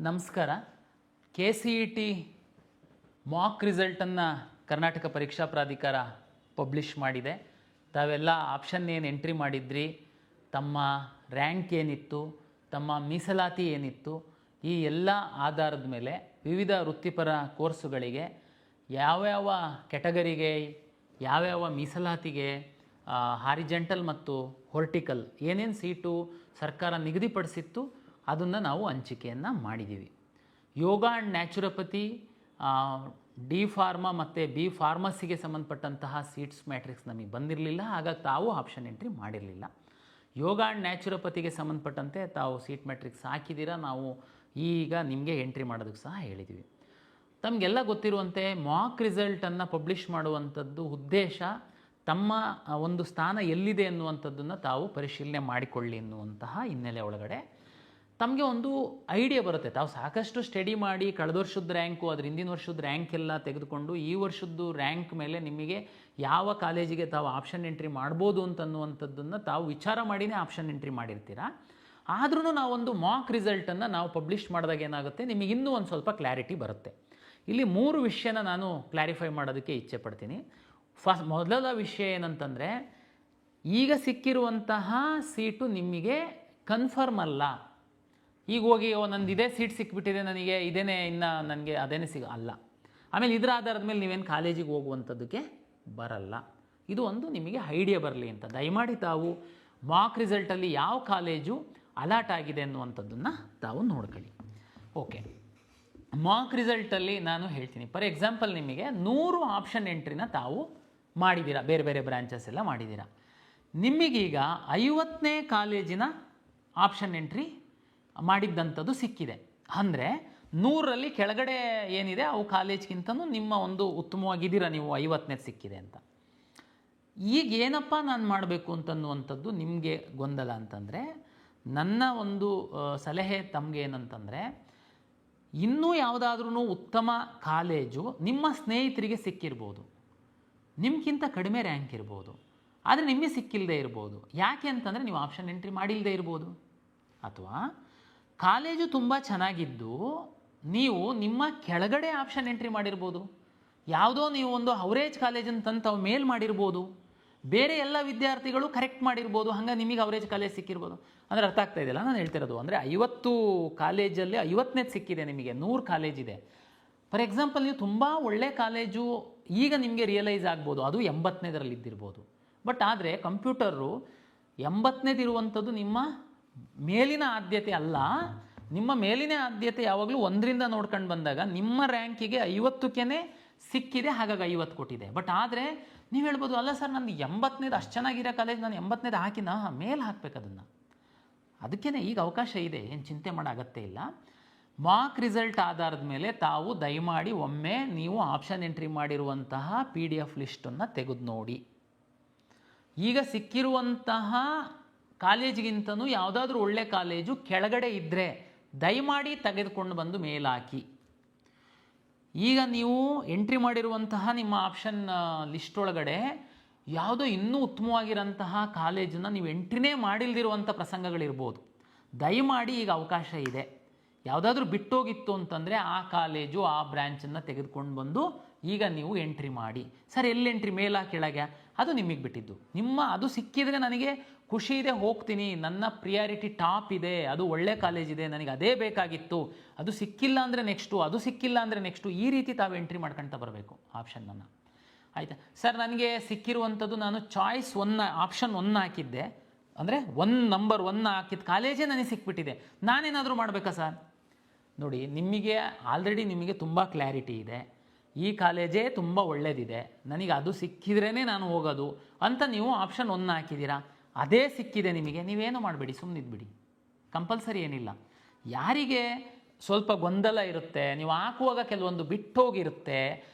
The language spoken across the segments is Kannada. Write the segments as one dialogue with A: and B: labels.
A: ನಮಸ್ಕಾರ. KCET ಮಾಕ್ ರಿಸಲ್ಟನ್ನು ಕರ್ನಾಟಕ ಪರೀಕ್ಷಾ ಪ್ರಾಧಿಕಾರ ಪಬ್ಲಿಷ್ ಮಾಡಿದೆ. ತಾವೆಲ್ಲ ಆಪ್ಷನ್ ಏನು ಎಂಟ್ರಿ ಮಾಡಿದ್ರಿ, ತಮ್ಮ ರ್ಯಾಂಕ್ ಏನಿತ್ತು, ತಮ್ಮ ಮೀಸಲಾತಿ ಏನಿತ್ತು, ಈ ಎಲ್ಲ ಆಧಾರದ ಮೇಲೆ ವಿವಿಧ ವೃತ್ತಿಪರ ಕೋರ್ಸುಗಳಿಗೆ ಯಾವ್ಯಾವ ಕೆಟಗರಿಗೆ, ಯಾವ್ಯಾವ ಮೀಸಲಾತಿಗೆ ಹಾರಿಜೆಂಟಲ್ ಮತ್ತು ಹೊರ್ಟಿಕಲ್ ಏನೇನು ಸೀಟು ಸರ್ಕಾರ ನಿಗದಿಪಡಿಸಿತ್ತು ಅದನ್ನು ನಾವು ಹಂಚಿಕೆಯನ್ನು ಮಾಡಿದ್ದೀವಿ. ಯೋಗ ಆ್ಯಂಡ್ ನ್ಯಾಚುರೋಪತಿ, ಡಿ ಫಾರ್ಮಾ ಮತ್ತು ಬಿ ಫಾರ್ಮಸಿಗೆ ಸಂಬಂಧಪಟ್ಟಂತಹ ಸೀಟ್ಸ್ ಮ್ಯಾಟ್ರಿಕ್ಸ್ ನಮಗೆ ಬಂದಿರಲಿಲ್ಲ, ಹಾಗಾಗಿ ತಾವು ಆಪ್ಷನ್ ಎಂಟ್ರಿ ಮಾಡಿರಲಿಲ್ಲ. ಯೋಗ ಆ್ಯಂಡ್ ನ್ಯಾಚುರೋಪತಿಗೆ ಸಂಬಂಧಪಟ್ಟಂತೆ ತಾವು ಸೀಟ್ ಮ್ಯಾಟ್ರಿಕ್ಸ್ ಹಾಕಿದ್ದೀರಾ, ನಾವು ಈಗ ನಿಮಗೆ ಎಂಟ್ರಿ ಮಾಡೋದಕ್ಕೆ ಸಹ ಹೇಳಿದ್ದೀವಿ. ತಮಗೆಲ್ಲ ಗೊತ್ತಿರುವಂತೆ ಮಾಕ್ ರಿಸಲ್ಟನ್ನು ಪಬ್ಲಿಷ್ ಮಾಡುವಂಥದ್ದು ಉದ್ದೇಶ ತಮ್ಮ ಒಂದು ಸ್ಥಾನ ಎಲ್ಲಿದೆ ಅನ್ನುವಂಥದ್ದನ್ನು ತಾವು ಪರಿಶೀಲನೆ ಮಾಡಿಕೊಳ್ಳಿ ಎನ್ನುವಂತಹ ಹಿನ್ನೆಲೆ ಒಳಗಡೆ ತಮಗೆ ಒಂದು ಐಡಿಯಾ ಬರುತ್ತೆ. ತಾವು ಸಾಕಷ್ಟು ಸ್ಟಡಿ ಮಾಡಿ ಕಳೆದ ವರ್ಷದ ರ್ಯಾಂಕು, ಅದ್ರ ಹಿಂದಿನ ವರ್ಷದ ರ್ಯಾಂಕ್ ಎಲ್ಲ ತೆಗೆದುಕೊಂಡು ಈ ವರ್ಷದ್ದು ರ್ಯಾಂಕ್ ಮೇಲೆ ನಿಮಗೆ ಯಾವ ಕಾಲೇಜಿಗೆ ತಾವು ಆಪ್ಷನ್ ಎಂಟ್ರಿ ಮಾಡ್ಬೋದು ಅಂತನ್ನುವಂಥದ್ದನ್ನು ತಾವು ವಿಚಾರ ಮಾಡಿನೇ ಆಪ್ಷನ್ ಎಂಟ್ರಿ ಮಾಡಿರ್ತೀರ. ಆದ್ರೂ ನಾವೊಂದು ಮಾಕ್ ರಿಸಲ್ಟನ್ನು ನಾವು ಪಬ್ಲಿಷ್ ಮಾಡಿದಾಗ ಏನಾಗುತ್ತೆ, ನಿಮಗೆ ಇನ್ನೂ ಒಂದು ಸ್ವಲ್ಪ ಕ್ಲಾರಿಟಿ ಬರುತ್ತೆ. ಇಲ್ಲಿ 3 ವಿಷಯನ ನಾನು ಕ್ಲಾರಿಫೈ ಮಾಡೋದಕ್ಕೆ ಇಚ್ಛೆ ಪಡ್ತೀನಿ. ಮೊದಲ ವಿಷಯ ಏನಂತಂದರೆ, ಈಗ ಸಿಕ್ಕಿರುವಂತಹ ಸೀಟು ನಿಮಗೆ ಕನ್ಫರ್ಮ್ ಅಲ್ಲ. ಈಗ ಹೋಗಿ ನಂದು ಇದೇ ಸೀಟ್ ಸಿಕ್ಬಿಟ್ಟಿದೆ, ನನಗೆ ಇದೇನೇ, ಇನ್ನು ನನಗೆ ಅದೇನೇ ಅಲ್ಲ. ಆಮೇಲೆ ಇದರ ಆಧಾರದ ಮೇಲೆ ನೀವೇನು ಕಾಲೇಜಿಗೆ ಹೋಗುವಂಥದ್ದಕ್ಕೆ ಬರಲ್ಲ. ಇದು ಒಂದು ನಿಮಗೆ ಐಡಿಯಾ ಬರಲಿ ಅಂತ ದಯಮಾಡಿ ತಾವು ಮಾಕ್ ರಿಸಲ್ಟಲ್ಲಿ ಯಾವ ಕಾಲೇಜು ಅಲಾಟ್ ಆಗಿದೆ ಅನ್ನುವಂಥದ್ದನ್ನು ತಾವು ನೋಡ್ಕೊಳ್ಳಿ. ಓಕೆ, ಮಾಕ್ ರಿಸಲ್ಟಲ್ಲಿ ನಾನು ಹೇಳ್ತೀನಿ. ಫಾರ್ ಎಕ್ಸಾಂಪಲ್, ನಿಮಗೆ 100 ಆಪ್ಷನ್ ಎಂಟ್ರಿನ ತಾವು ಮಾಡಿದ್ದೀರಾ, ಬೇರೆ ಬೇರೆ ಬ್ರಾಂಚಸ್ ಎಲ್ಲ ಮಾಡಿದ್ದೀರಾ. ನಿಮಗೀಗ 50ನೇ ಕಾಲೇಜಿನ ಆಪ್ಷನ್ ಎಂಟ್ರಿ ಮಾಡಿದ್ದಂಥದ್ದು ಸಿಕ್ಕಿದೆ. ಅಂದರೆ 100ರಲ್ಲಿ ಕೆಳಗಡೆ ಏನಿದೆ ಅವು ಕಾಲೇಜ್ಗಿಂತನೂ ನಿಮ್ಮ ಒಂದು ಉತ್ತಮವಾಗಿದ್ದೀರಾ ನೀವು, 50ನೇದು ಸಿಕ್ಕಿದೆ ಅಂತ. ಈಗ ಏನಪ್ಪ ನಾನು ಮಾಡಬೇಕು ಅಂತನ್ನುವಂಥದ್ದು ನಿಮಗೆ ಗೊಂದಲ ಅಂತಂದರೆ, ನನ್ನ ಒಂದು ಸಲಹೆ ತಮಗೆ ಏನಂತಂದರೆ, ಇನ್ನೂ ಯಾವುದಾದ್ರೂ ಉತ್ತಮ ಕಾಲೇಜು ನಿಮ್ಮ ಸ್ನೇಹಿತರಿಗೆ ಸಿಕ್ಕಿರ್ಬೋದು, ನಿಮ್ಗಿಂತ ಕಡಿಮೆ ರ್ಯಾಂಕ್ ಇರ್ಬೋದು, ಆದರೆ ನಿಮಗೆ ಸಿಕ್ಕಿಲ್ಲದೆ ಇರ್ಬೋದು. ಯಾಕೆ ಅಂತಂದರೆ ನೀವು ಆಪ್ಷನ್ ಎಂಟ್ರಿ ಮಾಡಿಲ್ಲದೆ ಇರ್ಬೋದು. ಅಥವಾ ಕಾಲೇಜು ತುಂಬ ಚೆನ್ನಾಗಿದ್ದು ನೀವು ನಿಮ್ಮ ಕೆಳಗಡೆ ಆಪ್ಷನ್ ಎಂಟ್ರಿ ಮಾಡಿರ್ಬೋದು. ಯಾವುದೋ ನೀವು ಒಂದು ಅವರೇಜ್ ಕಾಲೇಜನ್ನು ತಂದು ತಾವು ಮೇಲ್ ಮಾಡಿರ್ಬೋದು, ಬೇರೆ ಎಲ್ಲ ವಿದ್ಯಾರ್ಥಿಗಳು ಕರೆಕ್ಟ್ ಮಾಡಿರ್ಬೋದು, ಹಾಗೆ ನಿಮಗೆ ಅವರೇಜ್ ಕಾಲೇಜ್ ಸಿಕ್ಕಿರ್ಬೋದು. ಅಂದರೆ ಅರ್ಥ ಆಗ್ತಾ ಇದೆಯಲ್ಲ ನಾನು ಹೇಳ್ತಿರೋದು? ಅಂದರೆ 50 ಕಾಲೇಜಲ್ಲಿ 50ನೇದು ಸಿಕ್ಕಿದೆ, ನಿಮಗೆ 100 ಕಾಲೇಜಿದೆ. ಫಾರ್ ಎಕ್ಸಾಂಪಲ್, ನೀವು ತುಂಬ ಒಳ್ಳೆ ಕಾಲೇಜು ಈಗ ನಿಮಗೆ ರಿಯಲೈಸ್ ಆಗ್ಬೋದು, ಅದು 80ನೇದರಲ್ಲಿ ಇದ್ದಿರ್ಬೋದು. ಬಟ್ ಆದರೆ ಕಂಪ್ಯೂಟರು 80ನೇದು ಇರುವಂಥದ್ದು ನಿಮ್ಮ ಮೇಲಿನ ಆದ್ಯತೆ ಅಲ್ಲ. ನಿಮ್ಮ ಮೇಲಿನ ಆದ್ಯತೆ ಯಾವಾಗಲೂ 1ರಿಂದ ನೋಡ್ಕೊಂಡು ಬಂದಾಗ ನಿಮ್ಮ ರ್ಯಾಂಕಿಗೆ 50ಕ್ಕೇ ಸಿಕ್ಕಿದೆ, ಹಾಗಾಗಿ 50 ಕೊಟ್ಟಿದೆ. ಬಟ್ ಆದರೆ ನೀವು ಹೇಳ್ಬೋದು, ಅಲ್ಲ ಸರ್ ನಂದು 80ನೇದು ಅಷ್ಟು ಚೆನ್ನಾಗಿರೋ ಕಾಲೇಜ್, ನಾನು 80ನೇದು ಹಾಕಿನ ಮೇಲೆ ಹಾಕ್ಬೇಕು ಅದನ್ನು. ಅದಕ್ಕೇ ಈಗ ಅವಕಾಶ ಇದೆ, ಏನು ಚಿಂತೆ ಮಾಡೋ ಅಗತ್ಯ ಇಲ್ಲ. ಮಾಕ್ ರಿಸಲ್ಟ್ ಆಧಾರದ ಮೇಲೆ ತಾವು ದಯಮಾಡಿ ಒಮ್ಮೆ ನೀವು ಆಪ್ಷನ್ ಎಂಟ್ರಿ ಮಾಡಿರುವಂತಹ PDF ಲಿಸ್ಟನ್ನು ತೆಗೆದು ನೋಡಿ. ಈಗ ಸಿಕ್ಕಿರುವಂತಹ ಕಾಲೇಜಿಗಿಂತನೂ ಯಾವುದಾದ್ರೂ ಒಳ್ಳೆ ಕಾಲೇಜು ಕೆಳಗಡೆ ಇದ್ದರೆ ದಯಮಾಡಿ ತೆಗೆದುಕೊಂಡು ಬಂದು ಮೇಲಾಕಿ. ಈಗ ನೀವು ಎಂಟ್ರಿ ಮಾಡಿರುವಂತಹ ನಿಮ್ಮ ಆಪ್ಷನ್ ಲಿಸ್ಟ್ ಒಳಗಡೆ ಯಾವುದೋ ಇನ್ನೂ ಉತ್ತಮವಾಗಿರೋಂತಹ ಕಾಲೇಜನ್ನು ನೀವು ಎಂಟ್ರಿನೇ ಮಾಡಿಲ್ದಿರುವಂಥ ಪ್ರಸಂಗಗಳಿರ್ಬೋದು. ದಯಮಾಡಿ ಈಗ ಅವಕಾಶ ಇದೆ. ಯಾವುದಾದ್ರೂ ಬಿಟ್ಟೋಗಿತ್ತು ಅಂತಂದರೆ ಆ ಕಾಲೇಜು, ಆ ಬ್ರ್ಯಾಂಚನ್ನು ತೆಗೆದುಕೊಂಡು ಬಂದು ಈಗ ನೀವು ಎಂಟ್ರಿ ಮಾಡಿ. ಸರ್ ಎಲ್ಲಿ ಎಂಟ್ರಿ, ಮೇಲ ಕೆಳಗೆ, ಅದು ನಿಮಗೆ ಬಿಟ್ಟಿದ್ದು. ಅದು ಸಿಕ್ಕಿದರೆ ನನಗೆ ಖುಷಿ ಇದೆ, ಹೋಗ್ತೀನಿ, ನನ್ನ ಪ್ರಿಯಾರಿಟಿ ಟಾಪ್ ಇದೆ, ಅದು ಒಳ್ಳೆ ಕಾಲೇಜಿದೆ, ನನಗೆ ಅದೇ ಬೇಕಾಗಿತ್ತು, ಅದು ಸಿಕ್ಕಿಲ್ಲ ಅಂದರೆ ನೆಕ್ಸ್ಟು, ಅದು ಸಿಕ್ಕಿಲ್ಲ ಅಂದರೆ ನೆಕ್ಸ್ಟು, ಈ ರೀತಿ ತಾವು ಎಂಟ್ರಿ ಮಾಡ್ಕೊಳ್ತಾ ಬರಬೇಕು ಆಪ್ಷನ್ನನ್ನು. ಆಯಿತಾ ಸರ್, ನನಗೆ ಸಿಕ್ಕಿರುವಂಥದ್ದು ನಾನು ಚಾಯ್ಸ್ 1 ಆಪ್ಷನ್ 1 ಹಾಕಿದ್ದೆ, ಅಂದರೆ ನಂಬರ್ 1 ಹಾಕಿದ ಕಾಲೇಜೇ ನನಗೆ ಸಿಕ್ಬಿಟ್ಟಿದೆ, ನಾನೇನಾದರೂ ಮಾಡಬೇಕಾ ಸರ್? ನೋಡಿ, ನಿಮಗೆ ಆಲ್ರೆಡಿ ನಿಮಗೆ ತುಂಬ ಕ್ಲಾರಿಟಿ ಇದೆ, ಈ ಕಾಲೇಜೇ ತುಂಬ ಒಳ್ಳೆಯದಿದೆ, ನನಗೆ ಅದು ಸಿಕ್ಕಿದ್ರೇ ನಾನು ಹೋಗೋದು ಅಂತ ನೀವು ಆಪ್ಷನ್ 1 ಹಾಕಿದ್ದೀರಾ. ಅದೇ ಸಿಕ್ಕಿದೆ ನಿಮಗೆ, ನೀವೇನು ಮಾಡಬೇಡಿ, ಸುಮ್ಮನಿದ್ಬಿಡಿ, ಕಂಪಲ್ಸರಿ ಏನಿಲ್ಲ. ಯಾರಿಗೆ ಸ್ವಲ್ಪ ಗೊಂದಲ ಇರುತ್ತೆ, ನೀವು ಹಾಕುವಾಗ ಕೆಲವೊಂದು ಬಿಟ್ಟೋಗಿರುತ್ತೆ,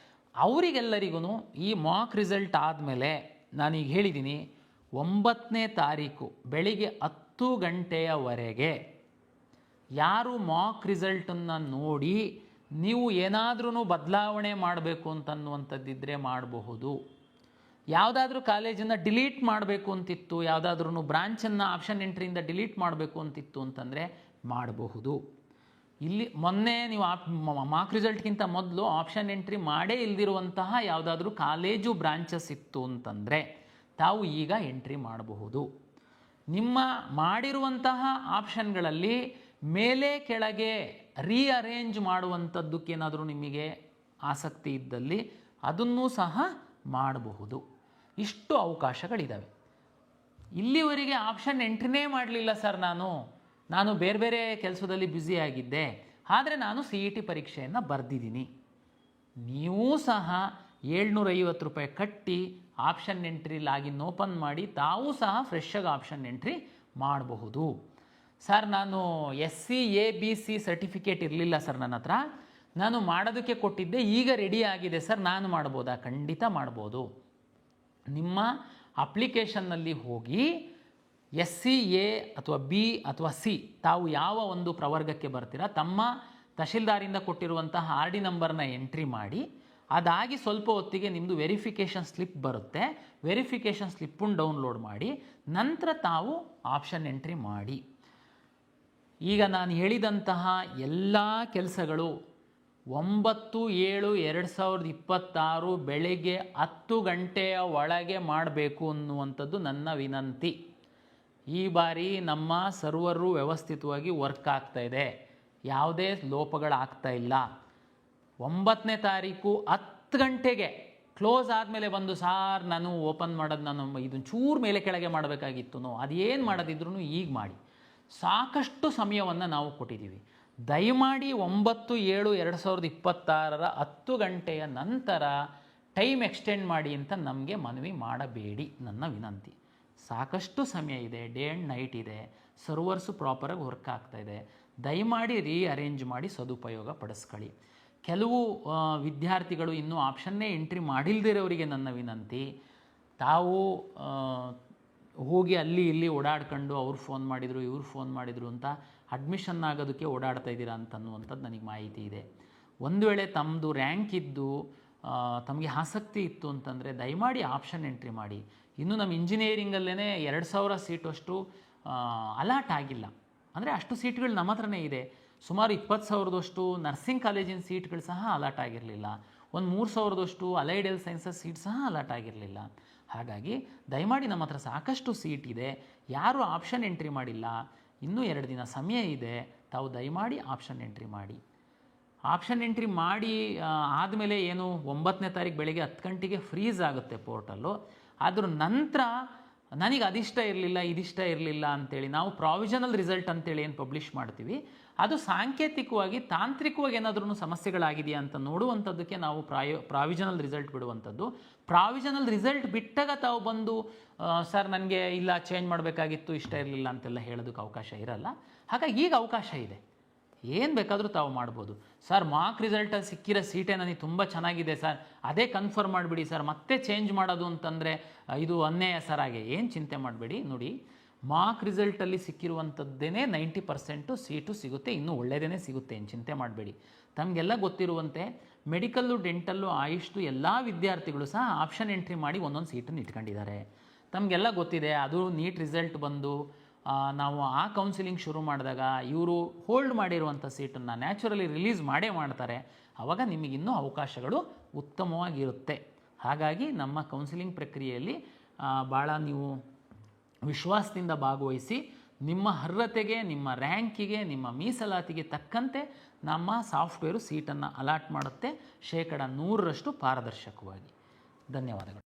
A: ಅವರಿಗೆಲ್ಲರಿಗೂ ಈ ಮಾಕ್ ರಿಸಲ್ಟ್ ಆದಮೇಲೆ ನಾನೀಗ ಹೇಳಿದ್ದೀನಿ, 9ನೇ ತಾರೀಕು ಬೆಳಿಗ್ಗೆ 10 ಗಂಟೆಯವರೆಗೆ ಯಾರು ಮಾಕ್ ರಿಸಲ್ಟನ್ನು ನೋಡಿ ನೀವು ಏನಾದ್ರೂ ಬದಲಾವಣೆ ಮಾಡಬೇಕು ಅಂತನ್ನುವಂಥದ್ದಿದ್ದರೆ ಮಾಡಬಹುದು. ಯಾವುದಾದ್ರೂ ಕಾಲೇಜನ್ನು ಡಿಲೀಟ್ ಮಾಡಬೇಕು ಅಂತಿತ್ತು, ಯಾವುದಾದ್ರೂ ಬ್ರಾಂಚನ್ನು ಆಪ್ಷನ್ ಎಂಟ್ರಿಯಿಂದ ಡಿಲೀಟ್ ಮಾಡಬೇಕು ಅಂತಿತ್ತು ಅಂತಂದರೆ ಮಾಡಬಹುದು. ಇಲ್ಲಿ ಮೊನ್ನೆ ನೀವು ಮಾರ್ಕ್ ರಿಸಲ್ಟ್ಗಿಂತ ಮೊದಲು ಆಪ್ಷನ್ ಎಂಟ್ರಿ ಮಾಡೇ ಇಲ್ದಿರುವಂತಹ ಯಾವುದಾದ್ರೂ ಕಾಲೇಜು ಬ್ರಾಂಚಸ್ ಇತ್ತು ಅಂತಂದರೆ ತಾವು ಈಗ ಎಂಟ್ರಿ ಮಾಡಬಹುದು. ನಿಮ್ಮ ಮಾಡಿರುವಂತಹ ಆಪ್ಷನ್ಗಳಲ್ಲಿ ಮೇಲೆ ಕೆಳಗೆ ರೀಅರೇಂಜ್ ಮಾಡುವಂಥದ್ದಕ್ಕೇನಾದರೂ ನಿಮಗೆ ಆಸಕ್ತಿ ಇದ್ದಲ್ಲಿ ಅದನ್ನೂ ಸಹ ಮಾಡಬಹುದು. ಇಷ್ಟು ಅವಕಾಶಗಳಿದ್ದಾವೆ. ಇಲ್ಲಿವರೆಗೆ ಆಪ್ಷನ್ ಎಂಟ್ರಿನೇ ಮಾಡಲಿಲ್ಲ ಸರ್, ನಾನು ಬೇರೆ ಬೇರೆ ಕೆಲಸದಲ್ಲಿ ಬ್ಯುಸಿಯಾಗಿದ್ದೆ, ಆದರೆ ನಾನು CET ಪರೀಕ್ಷೆಯನ್ನು ಬರೆದಿದ್ದೀನಿ. ನೀವೂ ಸಹ 750 ರೂಪಾಯಿ ಕಟ್ಟಿ ಆಪ್ಷನ್ ಎಂಟ್ರಿ ಲಾಗಿನ್ ಓಪನ್ ಮಾಡಿ ತಾವೂ ಸಹ ಫ್ರೆಶ್ಶಾಗಿ ಆಪ್ಷನ್ ಎಂಟ್ರಿ ಮಾಡಬಹುದು. ಸರ್, ನಾನು SC ABC ಸರ್ಟಿಫಿಕೇಟ್ ಇರಲಿಲ್ಲ ಸರ್ ನನ್ನ ಹತ್ರ, ನಾನು ಮಾಡೋದಕ್ಕೆ ಕೊಟ್ಟಿದ್ದೆ, ಈಗ ರೆಡಿ ಆಗಿದೆ ಸರ್, ನಾನು ಮಾಡ್ಬೋದಾ? ಖಂಡಿತ ಮಾಡ್ಬೋದು. ನಿಮ್ಮ ಅಪ್ಲಿಕೇಶನ್ನಲ್ಲಿ ಹೋಗಿ SC A ಅಥವಾ B ಅಥವಾ C ತಾವು ಯಾವ ಒಂದು ಪ್ರವರ್ಗಕ್ಕೆ ಬರ್ತೀರಾ ತಮ್ಮ ತಹಶೀಲ್ದಾರಿಂದ ಕೊಟ್ಟಿರುವಂತಹ RD ನಂಬರ್ನ ಎಂಟ್ರಿ ಮಾಡಿ, ಅದಾಗಿ ಸ್ವಲ್ಪ ಹೊತ್ತಿಗೆ ನಿಮ್ಮದು ವೆರಿಫಿಕೇಷನ್ ಸ್ಲಿಪ್ ಬರುತ್ತೆ. ವೆರಿಫಿಕೇಷನ್ ಸ್ಲಿಪ್ಪನ್ನು ಡೌನ್ಲೋಡ್ ಮಾಡಿ ನಂತರ ತಾವು ಆಪ್ಷನ್ ಎಂಟ್ರಿ ಮಾಡಿ. ಈಗ ನಾನು ಹೇಳಿದಂತಹ ಎಲ್ಲ ಕೆಲಸಗಳು 9/7/2026 ಬೆಳಿಗ್ಗೆ 10 ಗಂಟೆಯ ಒಳಗೆ ಮಾಡಬೇಕು ಅನ್ನುವಂಥದ್ದು ನನ್ನ ವಿನಂತಿ. ಈ ಬಾರಿ ನಮ್ಮ ಸರ್ವರು ವ್ಯವಸ್ಥಿತವಾಗಿ ವರ್ಕ್ ಆಗ್ತಾ ಇದೆ, ಯಾವುದೇ ಲೋಪಗಳಾಗ್ತಾ ಇಲ್ಲ. 9ನೇ ತಾರೀಕು 10 ಗಂಟೆಗೆ ಕ್ಲೋಸ್ ಆದಮೇಲೆ ಬಂದು ಸಾರ್ ನಾನು ಓಪನ್ ಮಾಡೋದು ನಾನು ಇದನ್ನು ಚೂರು ಮೇಲೆ ಕೆಳಗೆ ಮಾಡಬೇಕಾಗಿತ್ತು, ಅದೇನು ಮಾಡೋದಿದ್ರು ಈಗ ಮಾಡಿ. ಸಾಕಷ್ಟು ಸಮಯವನ್ನು ನಾವು ಕೊಟ್ಟಿದ್ದೀವಿ. ದಯಮಾಡಿ 9/7/2026 10 ಗಂಟೆಯ ನಂತರ ಟೈಮ್ ಎಕ್ಸ್ಟೆಂಡ್ ಮಾಡಿ ಅಂತ ನಮಗೆ ಮನವಿ ಮಾಡಬೇಡಿ, ನನ್ನ ವಿನಂತಿ. ಸಾಕಷ್ಟು ಸಮಯ ಇದೆ, ಡೇ ಆ್ಯಂಡ್ ನೈಟ್ ಇದೆ, ಸರ್ವರ್ಸು ಪ್ರಾಪರಾಗಿ ವರ್ಕ್ ಆಗ್ತಾಯಿದೆ. ದಯಮಾಡಿ ರೀಅರೇಂಜ್ ಮಾಡಿ ಸದುಪಯೋಗ ಪಡಿಸ್ಕೊಳ್ಳಿ. ಕೆಲವು ವಿದ್ಯಾರ್ಥಿಗಳು ಇನ್ನೂ ಆಪ್ಷನ್ನೇ ಎಂಟ್ರಿ ಮಾಡಿಲ್ದಿರೋರಿಗೆ ನನ್ನ ವಿನಂತಿ, ತಾವು ಹೋಗಿ ಅಲ್ಲಿ ಇಲ್ಲಿ ಓಡಾಡ್ಕೊಂಡು ಅವ್ರು ಫೋನ್ ಮಾಡಿದರು ಇವ್ರು ಫೋನ್ ಮಾಡಿದರು ಅಂತ ಅಡ್ಮಿಷನ್ ಆಗೋದಕ್ಕೆ ಓಡಾಡ್ತಾ ಇದ್ದೀರಾ ಅಂತನ್ನುವಂಥದ್ದು ನನಗೆ ಮಾಹಿತಿ ಇದೆ. ಒಂದು ವೇಳೆ ತಮ್ಮದು ರ್ಯಾಂಕ್ ಇದ್ದು ತಮಗೆ ಆಸಕ್ತಿ ಇತ್ತು ಅಂತಂದರೆ ದಯಮಾಡಿ ಆಪ್ಷನ್ ಎಂಟ್ರಿ ಮಾಡಿ. ಇನ್ನು ನಮ್ಮ ಇಂಜಿನಿಯರಿಂಗಲ್ಲೇ 2000 ಸೀಟಷ್ಟು ಅಲಾಟ್ ಆಗಿಲ್ಲ, ಅಂದರೆ ಅಷ್ಟು ಸೀಟ್ಗಳು ನಮ್ಮ ಹತ್ರನೇ ಇದೆ. ಸುಮಾರು 20,000ದಷ್ಟು ನರ್ಸಿಂಗ್ ಕಾಲೇಜಿನ ಸೀಟ್ಗಳು ಸಹ ಅಲಾಟ್ ಆಗಿರಲಿಲ್ಲ. ಒಂದು 3,000ದಷ್ಟು ಅಲೈಡ್ ಹೆಲ್ತ್ ಸೈನ್ಸಸ್ ಸೀಟ್ ಸಹ ಅಲಾಟ್ ಆಗಿರಲಿಲ್ಲ. ಹಾಗಾಗಿ ದಯಮಾಡಿ ನಮ್ಮ ಹತ್ರ ಸಾಕಷ್ಟು ಸೀಟ್ ಇದೆ, ಯಾರು ಆಪ್ಷನ್ ಎಂಟ್ರಿ ಮಾಡಿಲ್ಲ, ಇನ್ನೂ 2 ದಿನ ಸಮಯ ಇದೆ, ತಾವು ದಯಮಾಡಿ ಆಪ್ಷನ್ ಎಂಟ್ರಿ ಮಾಡಿ. ಆಪ್ಷನ್ ಎಂಟ್ರಿ ಮಾಡಿ ಆದಮೇಲೆ ಏನು 9ನೇ ತಾರೀಕು ಬೆಳಗ್ಗೆ 10 ಗಂಟೆಗೆ ಫ್ರೀಸ್ ಆಗುತ್ತೆ ಪೋರ್ಟಲ್ಲು. ಅದ್ರ ನಂತರ ನನಗೆ ಅದಿಷ್ಟ ಇರಲಿಲ್ಲ ಇದಿಷ್ಟ ಇರಲಿಲ್ಲ ಅಂತೇಳಿ ನಾವು ಪ್ರಾವಿಷನಲ್ ರಿಸಲ್ಟ್ ಅಂತೇಳಿ ಏನು ಪಬ್ಲಿಷ್ ಮಾಡ್ತೀವಿ, ಅದು ಸಾಂಕೇತಿಕವಾಗಿ ತಾಂತ್ರಿಕವಾಗಿ ಏನಾದ್ರೂ ಸಮಸ್ಯೆಗಳಾಗಿದೆಯಾ ಅಂತ ನೋಡುವಂಥದ್ದಕ್ಕೆ ನಾವು ಪ್ರಾವಿಷನಲ್ ರಿಸಲ್ಟ್ ಬಿಡುವಂಥದ್ದು. ಪ್ರಾವಿಷನಲ್ ರಿಸಲ್ಟ್ ಬಿಟ್ಟಾಗ ತಾವು ಬಂದು ಸರ್ ನನಗೆ ಇಲ್ಲ ಚೇಂಜ್ ಮಾಡಬೇಕಾಗಿತ್ತು ಇಷ್ಟ ಇರಲಿಲ್ಲ ಅಂತೆಲ್ಲ ಹೇಳೋದಕ್ಕೆ ಅವಕಾಶ ಇರಲ್ಲ. ಹಾಗಾಗಿ ಈಗ ಅವಕಾಶ ಇದೆ, ಏನು ಬೇಕಾದರೂ ತಾವು ಮಾಡ್ಬೋದು. ಸರ್ ಮಾರ್ಕ್ ರಿಸಲ್ಟಲ್ಲಿ ಸಿಕ್ಕಿರೋ ಸೀಟೇ ನನಗೆ ತುಂಬ ಚೆನ್ನಾಗಿದೆ ಸರ್, ಅದೇ ಕನ್ಫರ್ಮ್ ಮಾಡಿಬಿಡಿ ಸರ್, ಮತ್ತೆ ಚೇಂಜ್ ಮಾಡೋದು ಅಂತಂದರೆ ಇದು ಅನ್ಯಾಯ ಸರ್. ಹಾಗೆ ಏನು ಚಿಂತೆ ಮಾಡಬೇಡಿ. ನೋಡಿ, ಮಾರ್ಕ್ ರಿಸಲ್ಟಲ್ಲಿ ಸಿಕ್ಕಿರುವಂಥದ್ದೇ 90% ಸೀಟು ಸಿಗುತ್ತೆ, ಇನ್ನೂ ಒಳ್ಳೆಯದೇ ಸಿಗುತ್ತೆ, ಏನು ಚಿಂತೆ ಮಾಡಬೇಡಿ. ತಮಗೆಲ್ಲ ಗೊತ್ತಿರುವಂತೆ ಮೆಡಿಕಲ್ಲು, ಡೆಂಟಲ್ಲು, ಆಯುಷ್ದು ಎಲ್ಲ ವಿದ್ಯಾರ್ಥಿಗಳು ಸಹ ಆಪ್ಷನ್ ಎಂಟ್ರಿ ಮಾಡಿ ಒಂದೊಂದು ಸೀಟನ್ನು ಇಟ್ಕೊಂಡಿದ್ದಾರೆ. ತಮಗೆಲ್ಲ ಗೊತ್ತಿದೆ, ಅದು ನೀಟ್ ರಿಸಲ್ಟ್ ಬಂದು ನಾವು ಆ ಕೌನ್ಸಿಲಿಂಗ್ ಶುರು ಮಾಡಿದಾಗ ಇವರು ಹೋಲ್ಡ್ ಮಾಡಿರುವಂಥ ಸೀಟನ್ನು ನ್ಯಾಚುರಲಿ ರಿಲೀಸ್ ಮಾಡೇ ಮಾಡ್ತಾರೆ. ಆವಾಗ ನಿಮಗಿನ್ನೂ ಅವಕಾಶಗಳು ಉತ್ತಮವಾಗಿರುತ್ತೆ. ಹಾಗಾಗಿ ನಮ್ಮ ಕೌನ್ಸಿಲಿಂಗ್ ಪ್ರಕ್ರಿಯೆಯಲ್ಲಿ ಭಾಳ ನೀವು ವಿಶ್ವಾಸದಿಂದ ಭಾಗವಹಿಸಿ ನಿಮ್ಮ ಅರ್ಹತೆಗೆ, ನಿಮ್ಮ ರ್ಯಾಂಕಿಗೆ, ನಿಮ್ಮ ಮೀಸಲಾತಿಗೆ ತಕ್ಕಂತೆ ನಮ್ಮ ಸಾಫ್ಟ್ವೇರು ಸೀಟನ್ನು ಅಲಾಟ್ ಮಾಡುತ್ತೆ, 100% ಪಾರದರ್ಶಕವಾಗಿ. ಧನ್ಯವಾದಗಳು.